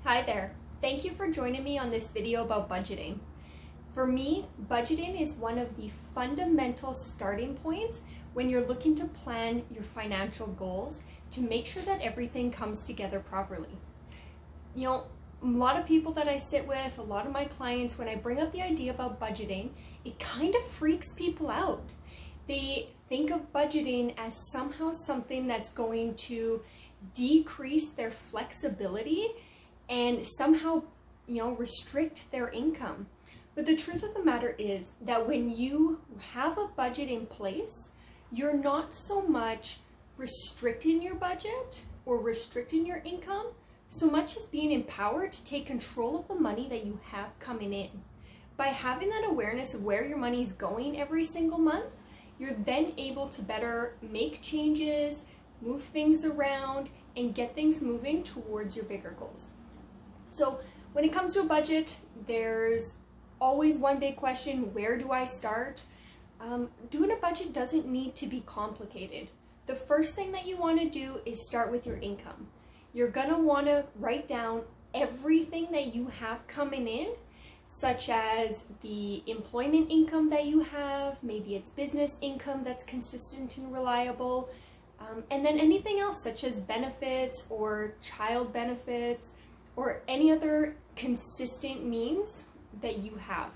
Hi there. Thank you for joining me on this video about budgeting. For me, budgeting is one of the fundamental starting points when you're looking to plan your financial goals to make sure that everything comes together properly. A lot of people that I sit with, a lot of my clients, when I bring up the idea about budgeting, it kind of freaks people out. They think of budgeting as somehow something that's going to decrease their flexibility and somehow, restrict their income. But the truth of the matter is that when you have a budget in place, you're not so much restricting your budget or restricting your income, so much as being empowered to take control of the money that you have coming in. By having that awareness of where your money is going every single month, you're then able to better make changes, move things around, and get things moving towards your bigger goals. So when it comes to a budget, there's always one big question: where do I start? Doing a budget doesn't need to be complicated. The first thing that you want to do is start with your income. You're going to want to write down everything that you have coming in, such as the employment income that you have, maybe it's business income that's consistent and reliable, and then anything else such as benefits or child benefits or any other consistent means that you have.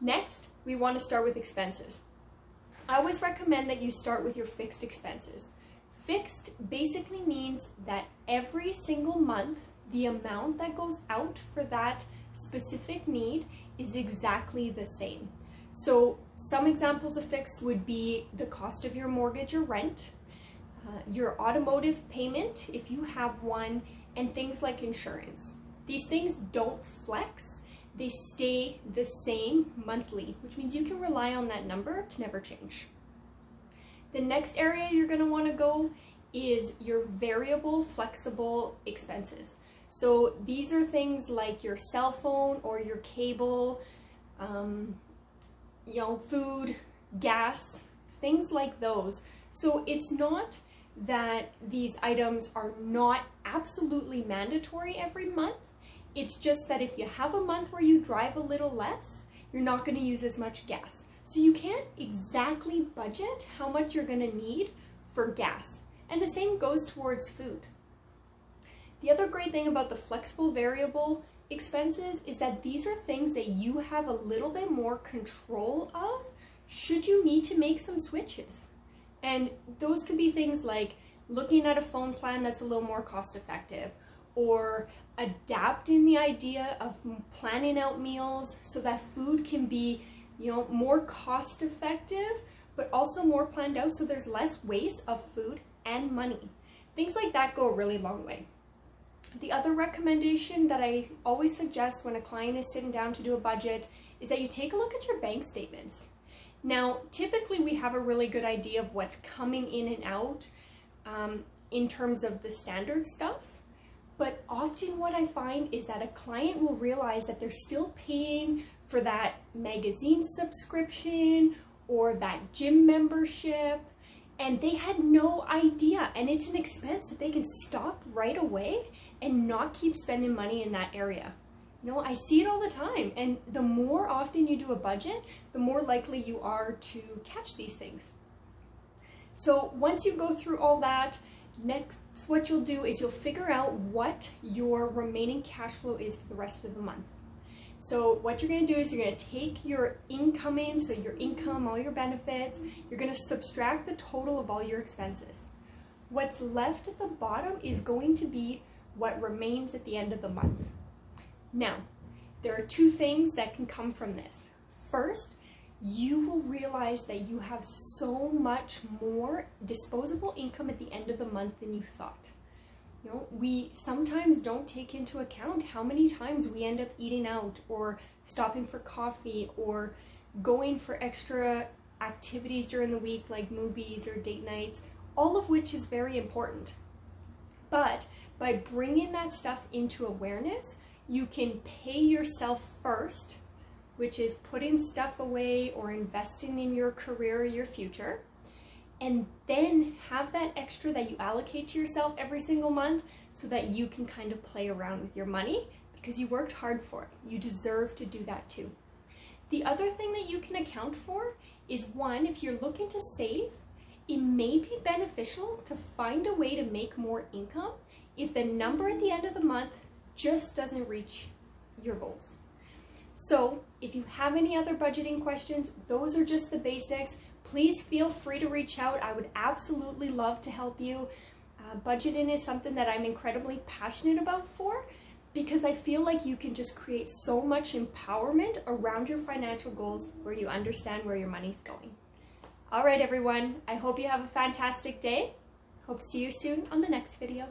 Next, we want to start with expenses. I always recommend that you start with your fixed expenses. Fixed basically means that every single month, the amount that goes out for that specific need is exactly the same. So some examples of fixed would be the cost of your mortgage or rent, your automotive payment if you have one, and things like insurance. These things don't flex, they stay the same monthly, which means you can rely on that number to never change. The next area you're going to want to go is your variable flexible expenses. So these are things like your cell phone or your cable, food, gas, things like those. So it's not that these items are not absolutely mandatory every month. It's just that if you have a month where you drive a little less, you're not going to use as much gas. So you can't exactly budget how much you're going to need for gas. And the same goes towards food. The other great thing about the flexible variable expenses is that these are things that you have a little bit more control of should you need to make some switches. And those could be things like looking at a phone plan that's a little more cost effective, or adapting the idea of planning out meals so that food can be, more cost effective, but also more planned out so there's less waste of food and money. Things like that go a really long way. The other recommendation that I always suggest when a client is sitting down to do a budget is that you take a look at your bank statements. Now, typically we have a really good idea of what's coming in and out in terms of the standard stuff, but often what I find is that a client will realize that they're still paying for that magazine subscription or that gym membership, and they had no idea, and it's an expense that they can stop right away and not keep spending money in that area. I see it all the time, and the more often you do a budget, the more likely you are to catch these things. So once you go through all that, next what you'll do is you'll figure out what your remaining cash flow is for the rest of the month. So what you're going to do is you're going to take your incoming, so your income, all your benefits, you're going to subtract the total of all your expenses. What's left at the bottom is going to be what remains at the end of the month. Now, there are two things that can come from this. First, you will realize that you have so much more disposable income at the end of the month than you thought. We sometimes don't take into account how many times we end up eating out or stopping for coffee or going for extra activities during the week like movies or date nights, all of which is very important. But by bringing that stuff into awareness, you can pay yourself first, which is putting stuff away or investing in your career or your future. and then have that extra that you allocate to yourself every single month so that you can kind of play around with your money because you worked hard for it. You deserve to do that too. The other thing that you can account for is, one, if you're looking to save, it may be beneficial to find a way to make more income if the number at the end of the month just doesn't reach your goals. So if you have any other budgeting questions, those are just the basics. Please feel free to reach out. I would absolutely love to help you. Budgeting is something that I'm incredibly passionate about because I feel like you can just create so much empowerment around your financial goals where you understand where your money's going. All right, everyone, I hope you have a fantastic day. Hope to see you soon on the next video.